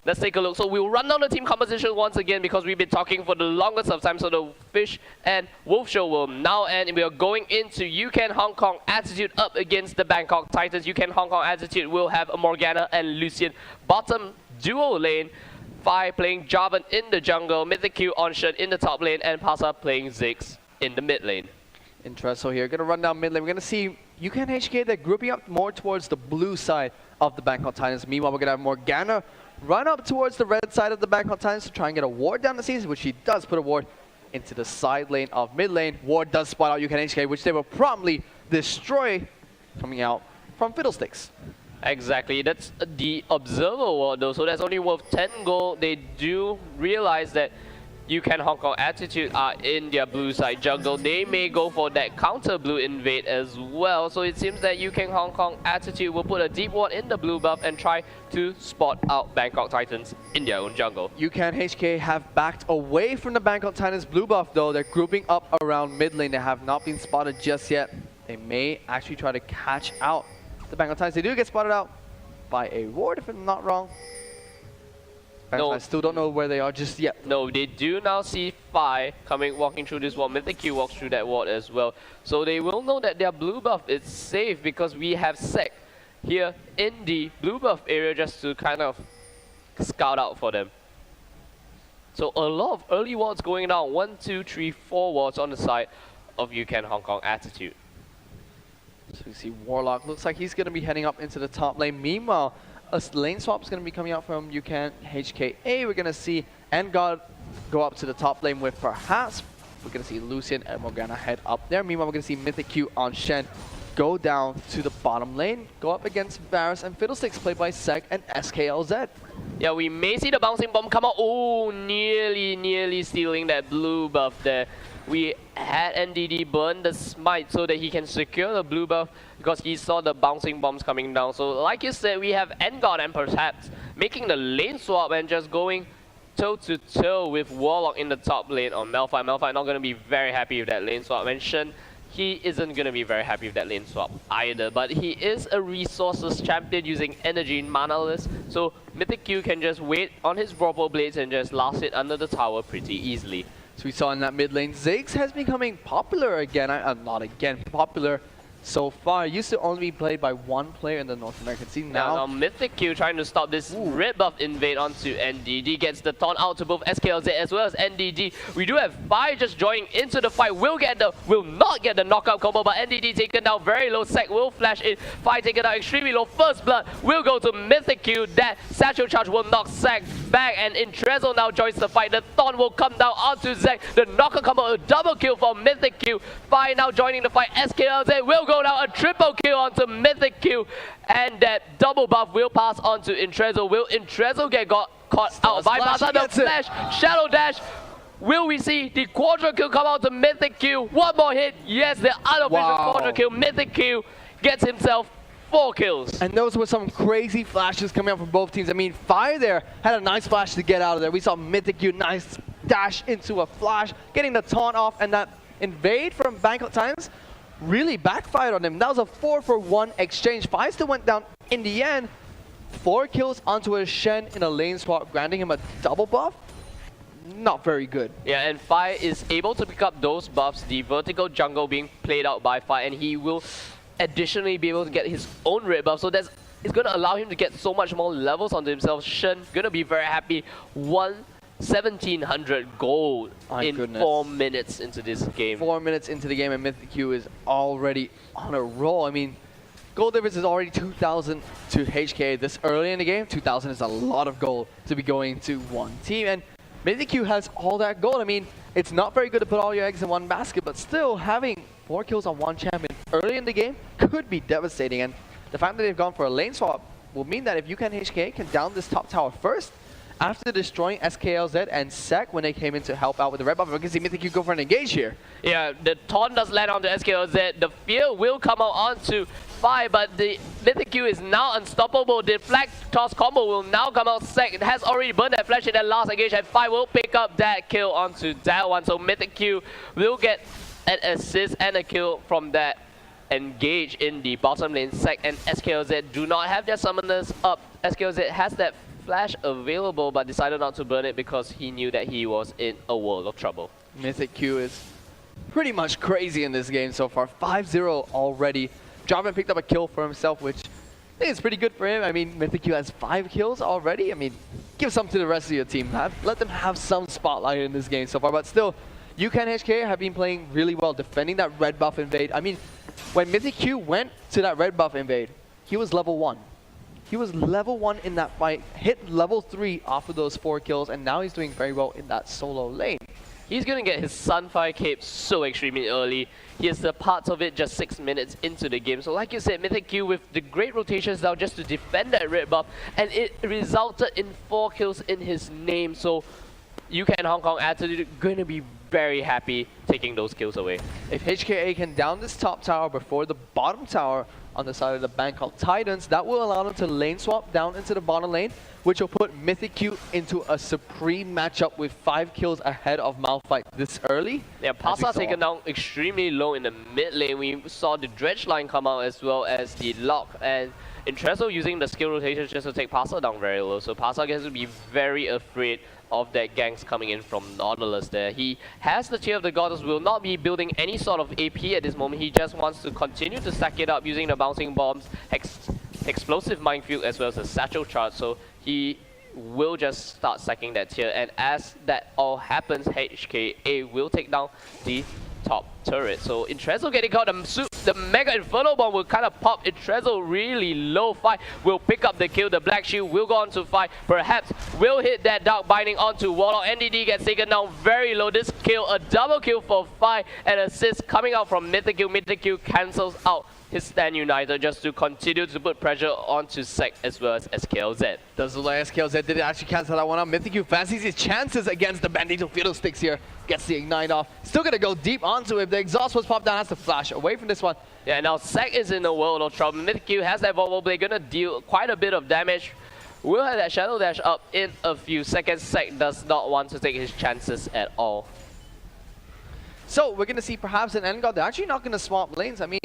Let's take a look. So we'll run down the team composition once again because we've been talking for the longest of time. So the Fish and Wolf show will now end. And we are going into Ucan Hong Kong Attitude up against the Bangkok Titans. Ucan Hong Kong Attitude will have a Morgana and Lucian bottom duo lane. Phi playing Jarvan in the jungle. Mythic Q on Shen in the top lane. And Pasa playing Ziggs in the mid lane. Interesso here. Gonna run down mid lane. We're gonna see Ucan HKA, they're grouping up more towards the blue side of the Bangkok Titans. Meanwhile, we're gonna have Morgana run up towards the red side of the Bangkok Titans to try and get a ward down the season, which he does put a ward into the side lane of mid lane. Ward does spot out Ucan HKA, which they will promptly destroy coming out from Fiddlesticks. Exactly, that's the Observer ward though, so that's only worth 10 gold. They do realize that Ucan Hong Kong Attitude are in their blue side jungle. They may go for that counter blue invade as well. So it seems that Ucan Hong Kong Attitude will put a deep ward in the blue buff and try to spot out Bangkok Titans in their own jungle. Ucan HK have backed away from the Bangkok Titans blue buff though. They're grouping up around mid lane. They have not been spotted just yet. They may actually try to catch out the Bangkok Titans. They do get spotted out by a ward if I'm not wrong. No, I still don't know where they are just yet. No, they do now see Phi walking through this ward. Mythic Q walks through that ward as well. So they will know that their blue buff is safe because we have Sek here in the blue buff area just to kind of scout out for them. So a lot of early wards going down. 1, 2, 3, 4 wards on the side of Ucan Hong Kong Attitude. So we see Warlock. Looks like he's going to be heading up into the top lane. Meanwhile, a lane swap is going to be coming out from Ucan HKA. We're going to see Engard go up to the top lane with perhaps we're going to see Lucian and Morgana head up there. Meanwhile, we're going to see Mythic Q on Shen go down to the bottom lane, go up against Varus and Fiddlesticks, played by Sek and SKLZ. Yeah, we may see the bouncing bomb come out. Oh, nearly stealing that blue buff there. We had NDD burn the smite so that he can secure the blue buff because he saw the bouncing bombs coming down. So like you said, we have Engard and perhaps making the lane swap and just going toe-to-toe with Warlock in the top lane on Malphite. Malphite not going to be very happy with that lane swap. And Shen, he isn't going to be very happy with that lane swap either. But he is a resources champion using energy in mana-less. So Mythic Q can just wait on his Vorpal Blades and just last it under the tower pretty easily. So we saw in that mid lane, Ziggs has becoming popular again. Not again, popular so far. Used to only be played by one player in the North American scene. Now Mythic Q trying to stop this red buff invade onto NDD. Gets the taunt out to both SKLZ as well as NDD. We do have Phi just joining into the fight. Will not get the knockout combo, but NDD taken down very low. Sek will flash in. Phi taken down extremely low. First blood will go to Mythic Q. That satchel charge will knock Sek back, and Intrezo now joins the fight. The taunt will come down onto Zek. The knockout combo, a double kill for Mythic Q. Phi now joining the fight. SKLZ will go now, a triple kill onto Mythic Q, and that double buff will pass on to Intrezo. Will Intrezo get caught out by Pasa? The flash, Shadow Dash. Will we see the quadra kill come out to Mythic Q? One more hit. Yes, the unofficial quadra kill. Mythic Q gets himself 4 kills. And those were some crazy flashes coming out from both teams. I mean, Phi there had a nice flash to get out of there. We saw Mythic Q nice dash into a flash, getting the taunt off, and that invade from Bangkok Titans really backfired on him. That was a 4-for-1 exchange. Phi still went down in the end. 4 kills onto a Shen in a lane swap, granting him a double buff. Not very good. Yeah, and Phi is able to pick up those buffs, the vertical jungle being played out by Phi, and he will additionally be able to get his own red buff. So it's going to allow him to get so much more levels onto himself. Shen going to be very happy. 1,700 gold in 4 minutes into this game. 4 minutes into the game, and Mythic Q is already on a roll. I mean, gold difference is already 2,000 to HK this early in the game. 2,000 is a lot of gold to be going to one team, and Mythic Q has all that gold. I mean, it's not very good to put all your eggs in one basket, but still having 4 kills on one champion early in the game could be devastating. And the fact that they've gone for a lane swap will mean that if Ucan HKA can down this top tower first, after destroying SKLZ and Sek when they came in to help out with the red buff, we can see Mythic Q go for an engage here. Yeah, the taunt does land onto SKLZ. The fear will come out onto Phi, but the Mythic Q is now unstoppable. The flag toss combo will now come out. Sek it has already burned that flash in that last engage, and Phi will pick up that kill onto that one. So Mythic Q will get an assist and a kill from that engage in the bottom lane. Sek and SKLZ do not have their summoners up. SKLZ has that flash available, but decided not to burn it because he knew that he was in a world of trouble. Mythic Q is pretty much crazy in this game so far. 5-0 already. Jarvan picked up a kill for himself, which I think is pretty good for him. I mean, Mythic Q has 5 kills already. I mean, give some to the rest of your team. Let them have some spotlight in this game so far. But still, Ucan HKA have been playing really well, defending that red buff invade. I mean, when Mythic Q went to that red buff invade, he was level 1. He was level 1 in that fight, hit level 3 off of those 4 kills, and now he's doing very well in that solo lane. He's going to get his Sunfire Cape so extremely early. He has the parts of it just 6 minutes into the game. So like you said, Mythic Q with the great rotations now just to defend that red buff, and it resulted in 4 kills in his name. So Ucan Hong Kong Attitude going to be very happy taking those kills away. If HKA can down this top tower before the bottom tower on the side of the bank called Titans, that will allow them to lane swap down into the bottom lane, which will put Mythic Q into a supreme matchup with 5 kills ahead of Malphite this early. Yeah, Pasa taken down extremely low in the mid lane. We saw the Dredge line come out as well as the lock, and Intrezo using the skill rotation just to take Pasa down very low. So Pasa gets to be very afraid of that ganks coming in from Nautilus there. He has the Tear of the Goddess, will not be building any sort of AP at this moment. He just wants to continue to stack it up using the bouncing bombs, explosive minefield as well as the satchel charge. So he will just start stacking that tier, and as that all happens, HKA will take down the top turret. So Intrezo getting caught, the Mega Inferno Bomb will kind of pop. Intrezo really low fight, will pick up the kill. The Black Shield will go on to fight, perhaps will hit that Dark Binding onto Warlock. NDD gets taken down very low. This kill, a double kill for 5, and assist coming out from Mythic Q. Mythic Q cancels out his Stand United just to continue to put pressure onto Sek as well as SKLZ. Does look like SKLZ did actually cancel that one out. Mythic Q fancies his chances against the Bandito Fiddlesticks here. Gets the Ignite off. Still gonna go deep onto him. The exhaust was popped down, has to flash away from this one. Yeah, now Sek is in a world of trouble. Mythic Q has that Volvo Blade, gonna deal quite a bit of damage. We'll have that Shadow Dash up in a few seconds. Sek does not want to take his chances at all. So we're gonna see perhaps an Endgod. They're actually not gonna swap lanes. I mean,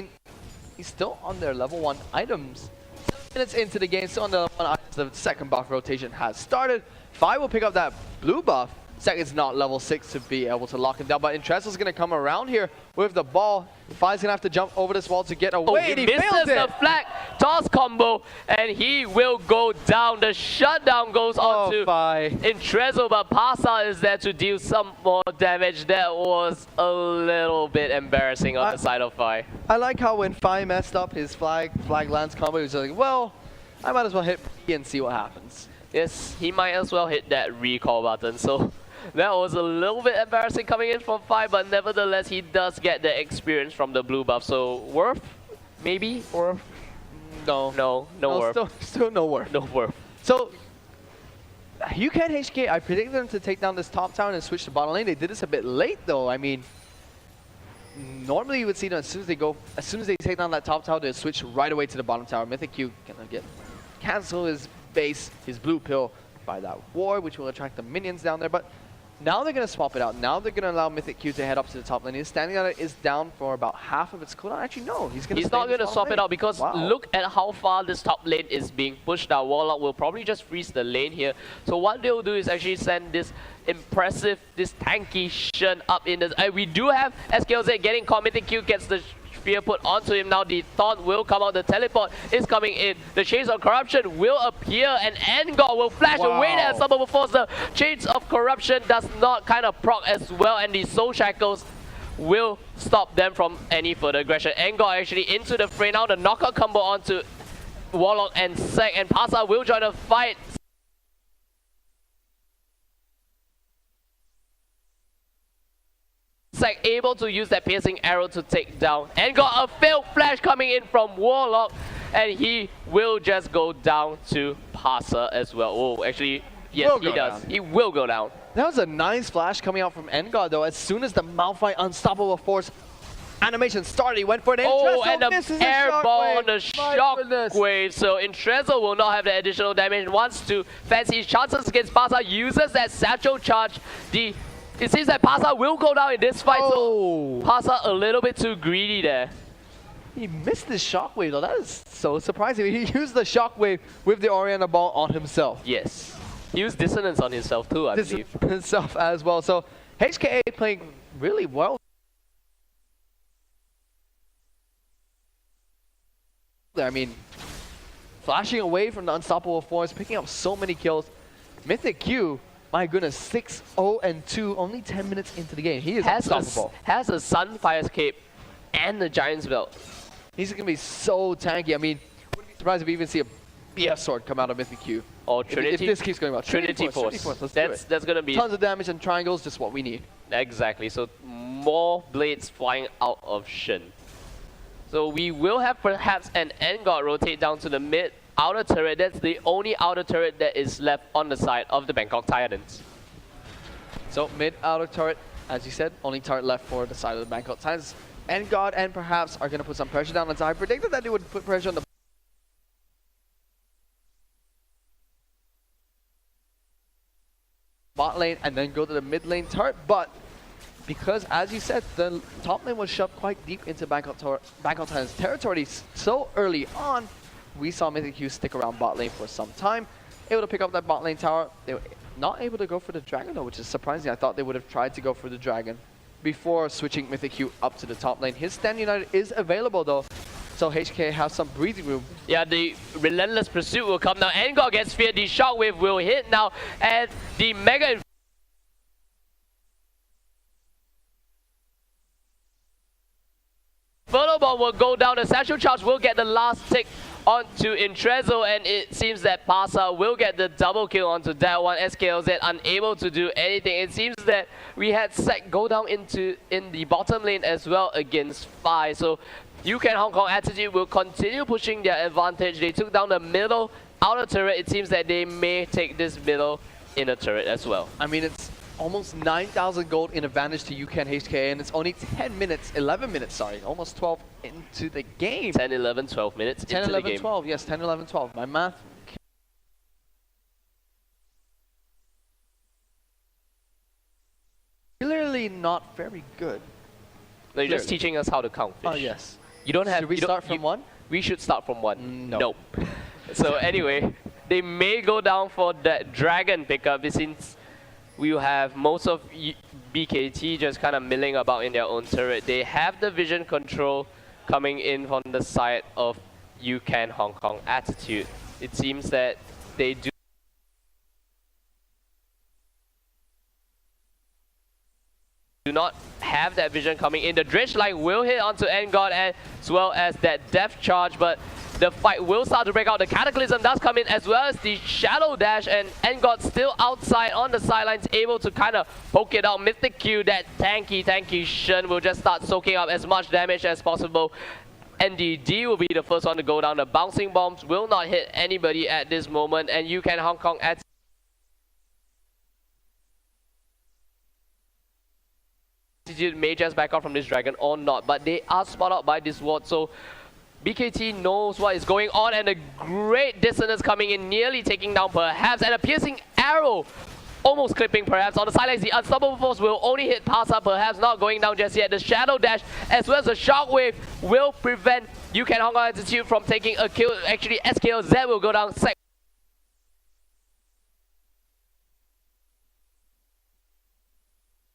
he's still on their level 1 items. 7 minutes into the game, still on the level 1 items. The second buff rotation has started. 5 will pick up that blue buff. Sek is not level 6 to be able to lock him down, but Intrezo's gonna come around here with the ball. 5's gonna have to jump over this wall to get away. Oh, he misses the flag toss combo, and he will go down. The shutdown goes on to Intrezo, but Pasa is there to deal some more damage. That was a little bit embarrassing on the side of Fi. I like how when Fi messed up his flag lance combo, he was like, well, I might as well hit P and see what happens. Yes, he might as well hit that recall button. So that was a little bit embarrassing coming in from 5, but nevertheless, he does get the experience from the blue buff. So worth, maybe, or no worth. Still no worth. No worth. So Ucan HK, I predicted them to take down this top tower and switch to bottom lane. They did this a bit late though. I mean, normally you would see them as soon as they take down that top tower, they switch right away to the bottom tower. Mythic Q gonna get cancel his base, his blue pill by that ward, which will attract the minions down there. But now they're gonna swap it out. Now they're gonna allow Mythic Q to head up to the top lane. His Standing United is down for about half of its cooldown. Actually, no, he's not gonna swap it out because look at how far this top lane is being pushed out. Warlock will probably just freeze the lane here. So what they'll do is actually send this impressive, this tanky Shen up in the. We do have SKLZ getting caught. Mythic Q gets the spear put onto him. Now the taunt will come out. The teleport is coming in. The Chains of Corruption will appear, and Endgod will flash away there. Some before the Chains of Corruption does not kind of proc as well, and the Soul Shackles will stop them from any further aggression. Endgod actually into the fray now. The knockout combo onto Warlock and Sek, and Pasa will join the fight. Sek able to use that piercing arrow to take down, and got a failed flash coming in from Warlock, and he will just go down to Pasa as well. Oh, actually, yes, he does. He will go down. That was a nice flash coming out from Endgod though. As soon as the Malphite Unstoppable Force animation started, he went for an Intrezo. Oh, and the air ball on the shockwave. So Intrezo will not have the additional damage. Wants to fancy his chances against Pasa. Uses that satchel charge. It seems that Pasa will go down in this fight, so Pasa a little bit too greedy there. He missed the shockwave though. That is so surprising. He used the shockwave with the Oriental ball on himself. Yes. He used dissonance on himself too, I believe. Himself as well. So HKA playing really well. I mean, flashing away from the unstoppable force, picking up so many kills. Mythic Q, my goodness, 6-0-2, only 10 minutes into the game. He is unstoppable. Has a Sunfire Escape and the Giant's Belt. He's going to be so tanky. I mean, wouldn't be surprised if we even see a BF sword come out of Mythic Q. Or Trinity. If this keeps going well. Trinity Force. That's going to be tons of damage and triangles, just what we need. Exactly. So more blades flying out of Shin. So we will have perhaps an Engard rotate down to the mid outer turret. That's the only outer turret that is left on the side of the Bangkok Titans. So mid outer turret, as you said, only turret left for the side of the Bangkok Titans. Engard and perhaps are going to put some pressure down on side. I predicted that they would put pressure on the bot lane and then go to the mid lane turret, but because, as you said, the top lane was shoved quite deep into Bangkok Titans territory so early on, we saw Mythic Q stick around bot lane for some time, able to pick up that bot lane tower. They were not able to go for the dragon though, which is surprising. I thought they would have tried to go for the dragon before switching Mythic Q up to the top lane. His Stand United is available though, so HK has some breathing room. Yeah, the relentless pursuit will come now. Engard gets feared. The shockwave will hit now, and the Mega Inferno Bomb will go down. The Satchel Charge will get the last tick onto Intrezo, and it seems that Pasa will get the double kill onto that one. SKLZ unable to do anything. It seems that we had Sek go down in the bottom lane as well against Phi. So Ucan Hong Kong Attitude will continue pushing their advantage. They took down the middle outer turret. It seems that they may take this middle inner turret as well. I mean, it's almost 9,000 gold in advantage to Ucan HKA, and it's only 11 minutes, sorry, almost 12 into the game. 10, 11, 12 minutes 10, into 11, the game. 12, yes, 10, 11, 12. My math. Clearly not very good. No, you're just teaching us how to count fish. Oh, yes. You don't have. Should we start from 1? We should start from 1. No. Nope. So anyway, they may go down for that dragon pickup since we have most of BKT just kind of milling about in their own turret. They have the vision control coming in from the side of Ucan Hong Kong Attitude. It seems that they do not have that vision coming in. The dredge line will hit onto Engard as well as that death charge, but the fight will start to break out. The Cataclysm does come in as well as the Shadow Dash, and Engard still outside on the sidelines, able to kind of poke it out. Mythic Q, that tanky Shen will just start soaking up as much damage as possible. NDD will be the first one to go down. The bouncing bombs will not hit anybody at this moment, and Ucan Hong Kong Attitude may just back out from this dragon or not, but they are spot out by this ward, so BKT knows what is going on, and a great dissonance coming in, nearly taking down perhaps, and a piercing arrow almost clipping perhaps on the sidelines. The unstoppable force will only hit Pasa, perhaps not going down just yet. The Shadow Dash as well as the Shockwave will prevent Ucan Hong Kong Attitude from taking a kill. Actually, SKLZ will go down.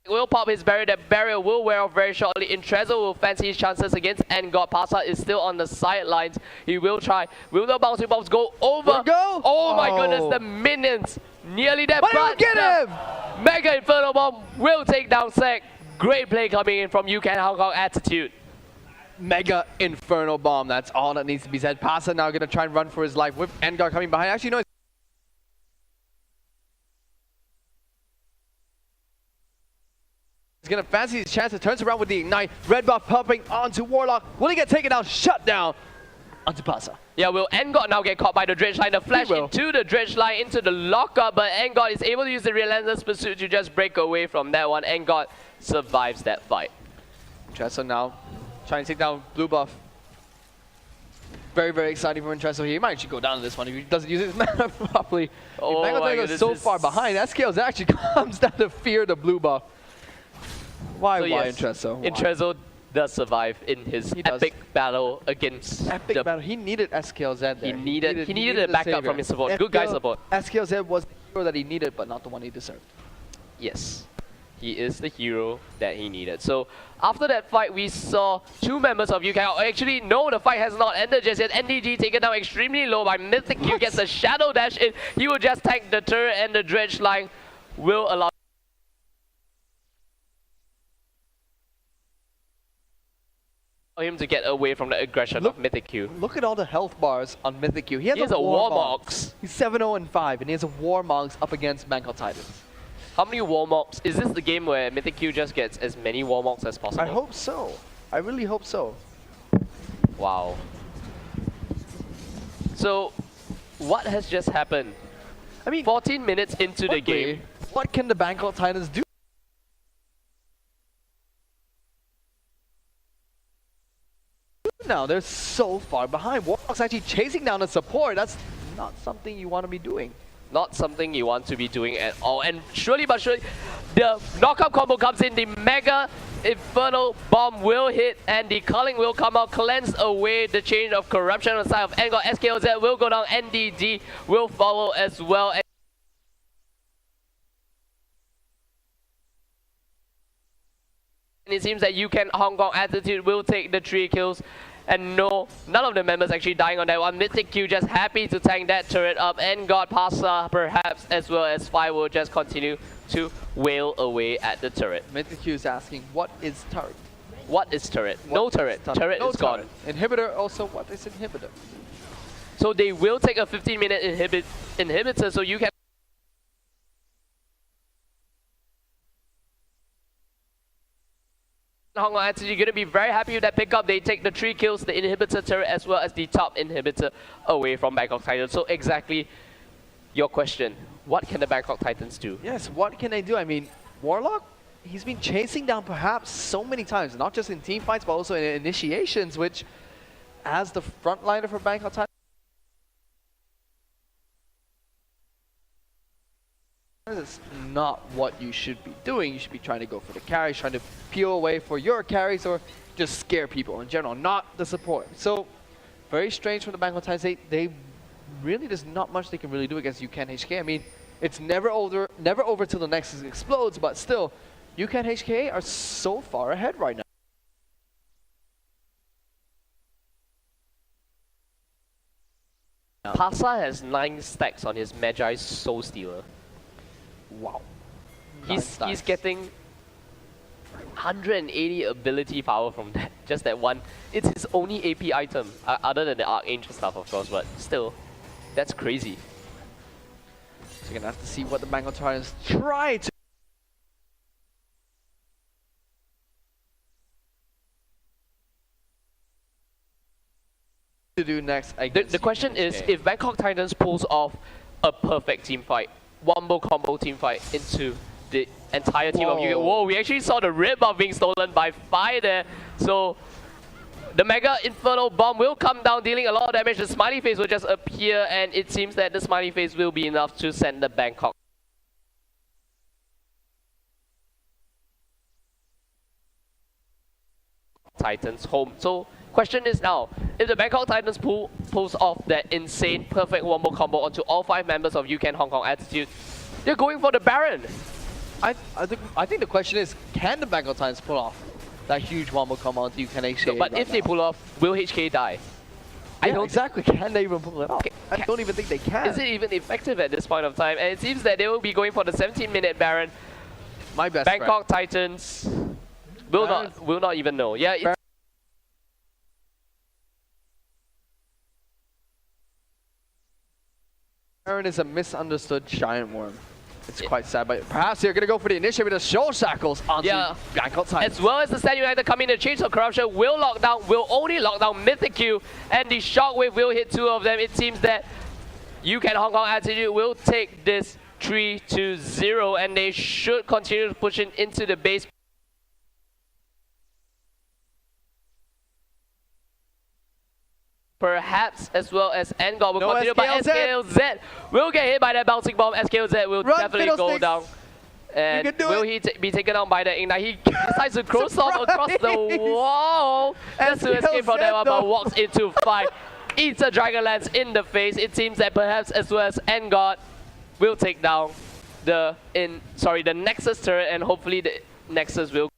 Will pop his barrier. That barrier will wear off very shortly. Intrezo will fancy his chances against Engard. Pasa is still on the sidelines. He will try. Will the bouncing bombs go over? Oh my goodness, the minions nearly there. But get him! Mega Inferno Bomb will take down Sek. Great play coming in from Ucan Hong Kong Attitude. Mega Inferno Bomb. That's all that needs to be said. Pasa now going to try and run for his life with Engard coming behind. Actually, no. He's going to fancy his chance. It turns around with the Ignite. Red buff pumping onto Warlock. Will he get taken down? Shut down onto Pasa. Yeah, will Engard now get caught by the dredge line? The flash into the dredge line, into the lockup, but Engard is able to use the Relentless Pursuit to just break away from that one. Engard survives that fight. Intrezo now trying to take down blue buff. Very, very exciting for Intrezo here. He might actually go down to this one if he doesn't use his mana properly. Oh my goodness, so far behind. That scales actually comes down to fear the blue buff. Why Intrezo? Intrezo? Intrezo does survive in his epic battle against Epic battle. He needed SKLZ there. He needed a backup from his support. Good guy support. SKLZ was the hero that he needed, but not the one he deserved. Yes. He is the hero that he needed. So after that fight, we saw two members of Ucan. Actually, no, the fight has not ended just yet. NDG taken down extremely low by Mythic Q, gets a shadow dash in. He will just tank the turret, and the dredge line will allow him to get away from the aggression of Mythic Q. Look at all the health bars on Mythic Q. He has a Warmox. He's 7-0-5, and he has a Warmox up against Bangkok Titans. How many Warmox? Is this the game where Mythic Q just gets as many Warmox as possible? I hope so. I really hope so. Wow. So, what has just happened? I mean, 14 minutes into the game. What can the Bangkok Titans do? Now they're so far behind. Warmox actually chasing down the support. That's not something you want to be doing. Not something you want to be doing at all. And surely but surely, the knockout combo comes in. The Mega Infernal Bomb will hit, and the culling will come out, cleanse away the chain of corruption on the side of Angor. SKLZ will go down. NDD will follow as well. And it seems that Ucan Hong Kong Attitude will take the 3 kills. And no, none of the members actually dying on that one. Mythic Q just happy to tank that turret up. And God Pasa perhaps, as well as Fire will just continue to wail away at the turret. Mythic Q is asking, what is turret? What is turret? No turret. Turret is gone. Inhibitor also, what is inhibitor? So they will take a 15-minute inhibitor, so you can Hong Kong Attitude, you're going to be very happy with that pickup. They take the 3 kills, the inhibitor turret, as well as the top inhibitor away from Bangkok Titans. So exactly your question. What can the Bangkok Titans do? Yes, what can they do? I mean, Warlock, he's been chasing down perhaps so many times, not just in team fights, but also in initiations, which, as the frontliner for Bangkok Titans, it's not what you should be doing. You should be trying to go for the carries, trying to peel away for your carries, or just scare people in general, not the support. So, very strange from the Bangkok Titans. They really, there's not much they can really do against Ucan HKA. I mean, it's never over till the Nexus explodes, but still, Ucan HKA are so far ahead right now. Pasa has 9 stacks on his Magi Soul Stealer. Wow. He's getting 180 ability power from that, just that one. It's his only AP item, other than the Archangel stuff, of course, but still, that's crazy. So you're gonna have to see what the Bangkok Titans try to do next. The question is, if Bangkok Titans pulls off a perfect team fight, wombo combo team fight into the entire team of Ucan. Whoa, we actually saw the rib buff being stolen by Fire there. So the Mega Infernal Bomb will come down, dealing a lot of damage. The smiley face will just appear, and it seems that the smiley face will be enough to send the Bangkok Titans home. So question is now, if the Bangkok Titans pulls off that insane perfect wombo combo onto all 5 members of Ucan Hong Kong Attitude, they're going for the Baron. I think the question is, can the Bangkok Titans pull off that huge wombo combo onto Ucan HKA? No, but if they pull off, will HK die? I don't exactly. Can they even pull it off? I don't even think they can. Is it even effective at this point of time? And it seems that they will be going for the 17-minute Baron. My best Bangkok Titans will not even know. Yeah. Baron is a misunderstood giant worm. It's quite sad, but perhaps they're going to go for the initiative with the show shackles onto Bangkok Titans. As well as the Stand United coming in, the Chains of Corruption will only lock down Mythic Q, and the Shockwave will hit 2 of them. It seems that Ucan Hong Kong Attitude will take this 3-0, and they should continue pushing into the base. Perhaps as well as Angor will continue, but SKLZ will get hit by that bouncing bomb. SKLZ will definitely go down. And will he be taken down by the Ignite? He decides to cross off across the wall. Just to escape from that one, but walks into fight. Eats a Dragon Lance in the face. It seems that perhaps as well as Engard will take down the Nexus turret, and hopefully the Nexus will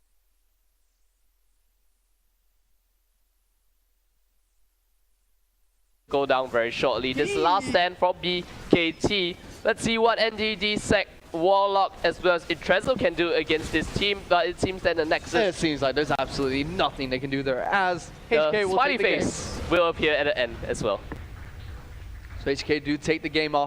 go down very shortly. This last stand for BKT. Let's see what NDD Sec Warlock as well as Itrezo can do against this team, but it seems that the Nexus... It seems like there's absolutely nothing they can do there, as the HK will smiley take the face will appear at the end as well. So HK do take the game off.